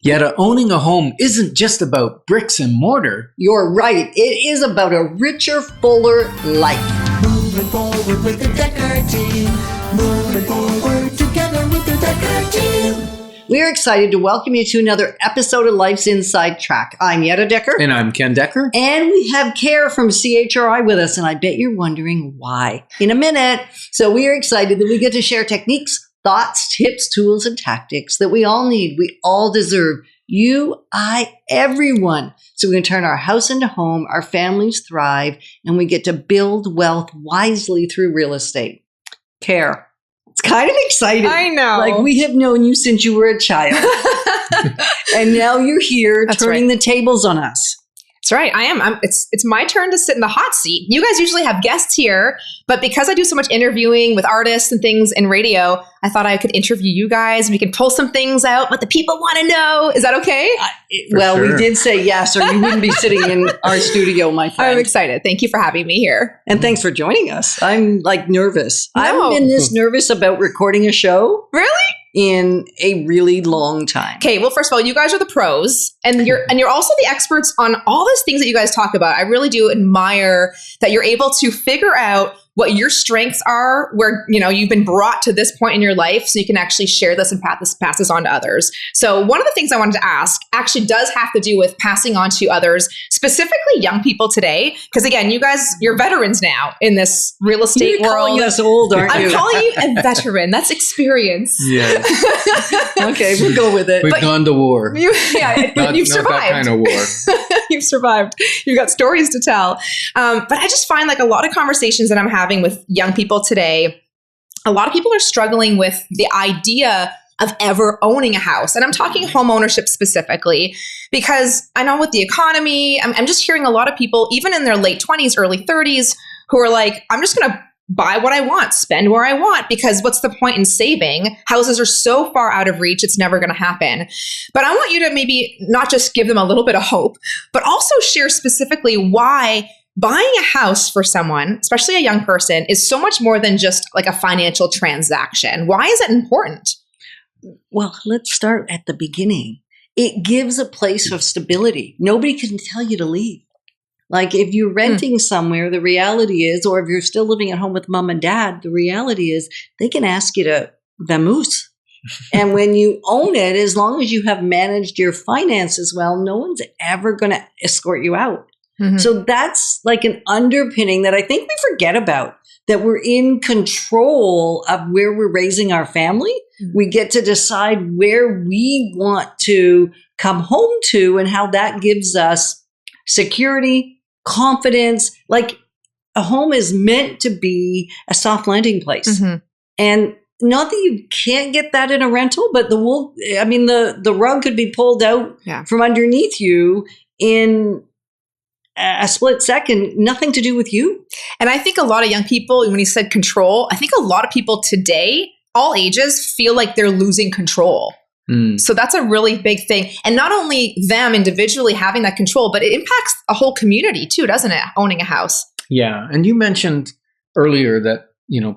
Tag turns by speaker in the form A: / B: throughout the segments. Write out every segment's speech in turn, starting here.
A: Yetta, owning a home isn't just about bricks and mortar.
B: You're right. It is about a richer, fuller life.
C: Moving forward with the Dekker Team. Moving forward together with the Dekker Team.
B: We're excited to welcome you to another episode of Life's Inside Track. I'm Yetta Dekker.
A: And I'm Ken Dekker.
B: And we have Care from CHRI with us, and I bet you're wondering why in a minute. So we are excited that we get to share techniques, thoughts, tips, tools, and tactics that we all need, we all deserve. You, I, everyone. So we can turn our house into home, our families thrive, and we get to build wealth wisely through real estate. Care. It's kind of exciting.
D: I know.
B: Like, we have known you since you were a child. And now you're here turning the tables on us.
D: That's right. I am. It's my turn to sit in the hot seat. You guys usually have guests here, but because I do so much interviewing with artists and things in radio, I thought I could interview you guys. We could pull some things out, what the people want to know. Is that okay?
B: We did say yes, or you wouldn't be sitting in our studio, my friend.
D: I'm excited. Thank you for having me here.
B: And thanks for joining us. I'm like nervous.
D: No.
B: I haven't been this nervous about recording a show.
D: Really?
B: In a really long time.
D: Okay, well, first of all, you guys are the pros, and you're also the experts on all these things that you guys talk about. I really do admire that you're able to figure out what your strengths are, where you've been brought to this point in your life, so you can actually share this and pass this on to others. So one of the things I wanted to ask actually does have to do with passing on to others, specifically young people today. Because again, you guys, you're veterans now in this real estate
B: You're
D: world.
B: Calling us old, aren't you?
D: I'm calling you a veteran. That's experience.
A: Yeah.
B: Okay, we'll go with it.
A: We've gone to war.
D: You've
A: Not
D: survived.
A: that kind of war.
D: You've survived. You've got stories to tell. But I just find like a lot of conversations that I'm having with young people today, a lot of people are struggling with the idea of ever owning a house. And I'm talking home ownership specifically, because I know with the economy, I'm just hearing a lot of people, even in their late 20s, early 30s, who are like, I'm just going to buy what I want, spend where I want, because what's the point in saving? Houses are so far out of reach, it's never going to happen. But I want you to maybe not just give them a little bit of hope, but also share specifically why buying a house for someone, especially a young person, is so much more than just like a financial transaction. Why is it important?
B: Well, let's start at the beginning. It gives a place of stability. Nobody can tell you to leave. Like if you're renting somewhere, the reality is, or if you're still living at home with mom and dad, the reality is they can ask you to vamoose. And when you own it, as long as you have managed your finances well, no one's ever going to escort you out. Mm-hmm. So that's like an underpinning that I think we forget about, that we're in control of where we're raising our family. Mm-hmm. We get to decide where we want to come home to and how that gives us security, confidence. Like a home is meant to be a soft landing place. Mm-hmm. And not that you can't get that in a rental, but the rug could be pulled out from underneath you in a split second, nothing to do with you.
D: And I think a lot of young people, when you said control, I think a lot of people today, all ages, feel like they're losing control. So that's a really big thing. And not only them individually having that control, but it impacts a whole community too, doesn't it? Owning a house.
A: Yeah. And you mentioned earlier that,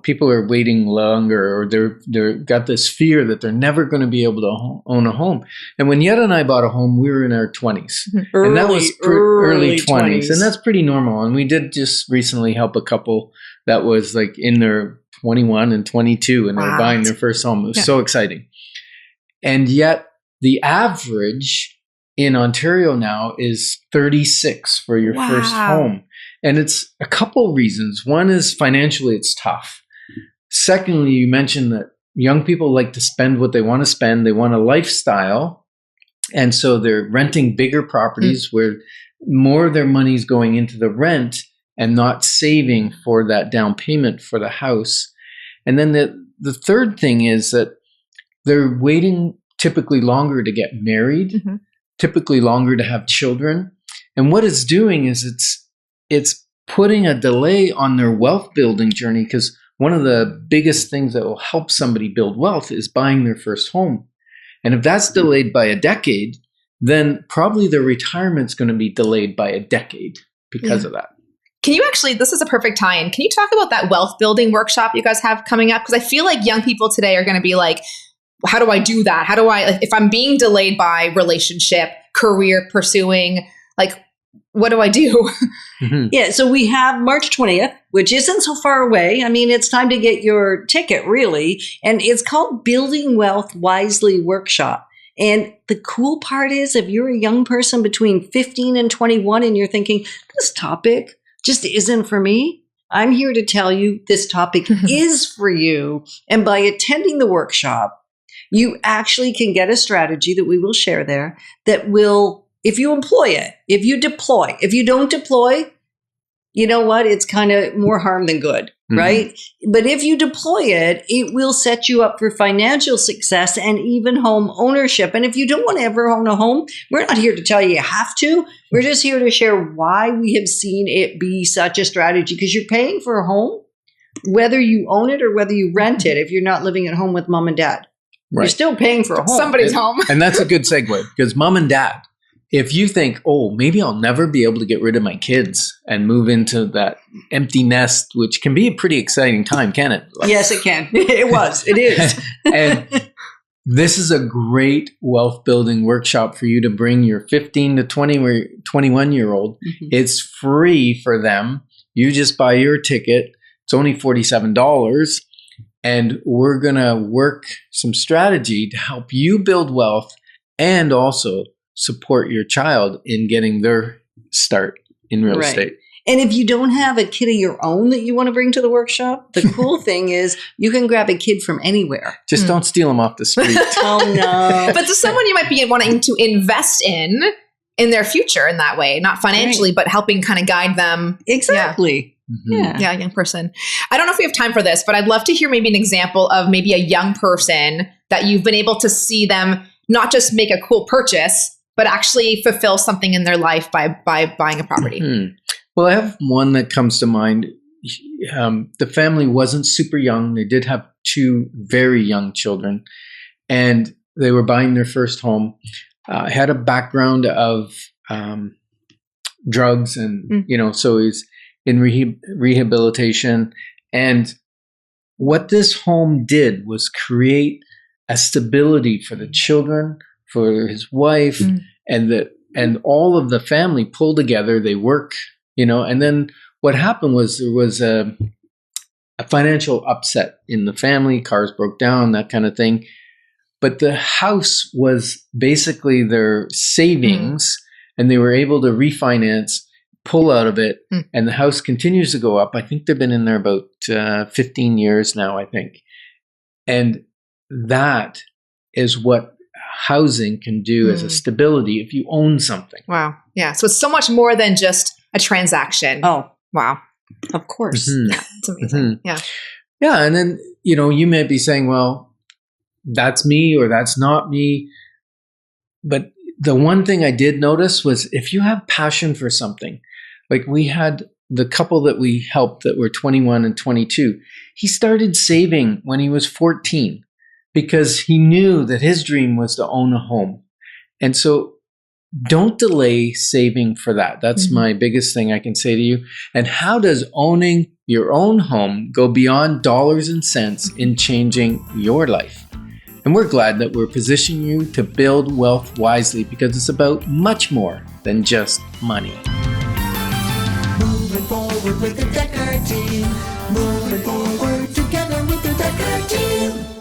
A: people are waiting longer, or they're got this fear that they're never going to be able to own a home. And when Yetta and I bought a home, we were in our 20s. And that was early 20s. And that's pretty normal. And we did just recently help a couple that was like in their 21 and 22, and they're buying their first home. It was so exciting. And yet the average in Ontario now is 36 for your first home. And it's a couple reasons. One is financially, it's tough. Secondly, you mentioned that young people like to spend what they want to spend. They want a lifestyle. And so they're renting bigger properties where more of their money is going into the rent and not saving for that down payment for the house. And then the third thing is that they're waiting typically longer to get married, typically longer to have children. And what it's doing is it's putting a delay on their wealth building journey, because one of the biggest things that will help somebody build wealth is buying their first home. And if that's delayed by a decade, then probably their retirement's going to be delayed by a decade because of that.
D: Can you actually, this is a perfect tie-in. Can you talk about that wealth building workshop you guys have coming up? Because I feel like young people today are going to be like, how do I do that? How do I, like, if I'm being delayed by relationship, career pursuing, like, what do I do?
B: Yeah, so we have March 20th, which isn't so far away. I mean, it's time to get your ticket, really. And it's called Building Wealth Wisely Workshop. And the cool part is, if you're a young person between 15 and 21 and you're thinking, this topic just isn't for me, I'm here to tell you this topic is for you. And by attending the workshop, you actually can get a strategy that we will share there that will, if you employ it, if you deploy, if you don't deploy, you know what? It's kind of more harm than good, right? But if you deploy it, it will set you up for financial success and even home ownership. And if you don't want to ever own a home, we're not here to tell you have to. We're just here to share why we have seen it be such a strategy, because you're paying for a home, whether you own it or whether you rent it, if you're not living at home with mom and dad.
A: Right.
B: You're still paying for a home.
D: Somebody's home.
A: And that's a good segue, because mom and dad, if you think, oh, maybe I'll never be able to get rid of my kids and move into that empty nest, which can be a pretty exciting time, can it?
B: Yes, it can. It is.
A: And this is a great wealth building workshop for you to bring your 15 to 20 or 21-year-old. It's free for them. You just buy your ticket. It's only $47. And we're going to work some strategy to help you build wealth and also support your child in getting their start in real estate.
B: And if you don't have a kid of your own that you want to bring to the workshop, the cool thing is you can grab a kid from anywhere.
A: Just don't steal them off the street.
B: Oh, no.
D: But to someone you might be wanting to invest in their future in that way, not financially, but helping kind of guide them.
B: Exactly.
D: Yeah, young person. I don't know if we have time for this, but I'd love to hear maybe an example of maybe a young person that you've been able to see them not just make a cool purchase, but actually fulfill something in their life by buying a property.
A: Well, I have one that comes to mind. The family wasn't super young. They did have two very young children, and they were buying their first home. Had a background of drugs, and so he's in rehabilitation. And what this home did was create a stability for the children, for his wife, and all of the family pulled together. They work, and then what happened was there was a financial upset in the family. Cars broke down, that kind of thing. But the house was basically their savings, and they were able to refinance, pull out of it, and the house continues to go up. I think they've been in there about 15 years now, I think. And that is what housing can do as a stability if you own something.
D: Wow. Yeah. So it's so much more than just a transaction.
B: Oh,
D: wow.
B: Of course.
D: Yeah. It's amazing. Yeah.
A: Yeah. And then, you may be saying, well, that's me or that's not me. But the one thing I did notice was if you have passion for something, like we had the couple that we helped that were 21 and 22, he started saving when he was 14 because he knew that his dream was to own a home. And so don't delay saving for that. That's my biggest thing I can say to you. And how does owning your own home go beyond dollars and cents in changing your life? And we're glad that we're positioning you to build wealth wisely, because it's about much more than just money.
C: Moving forward with the Dekker Team. Moving forward together with the Dekker Team.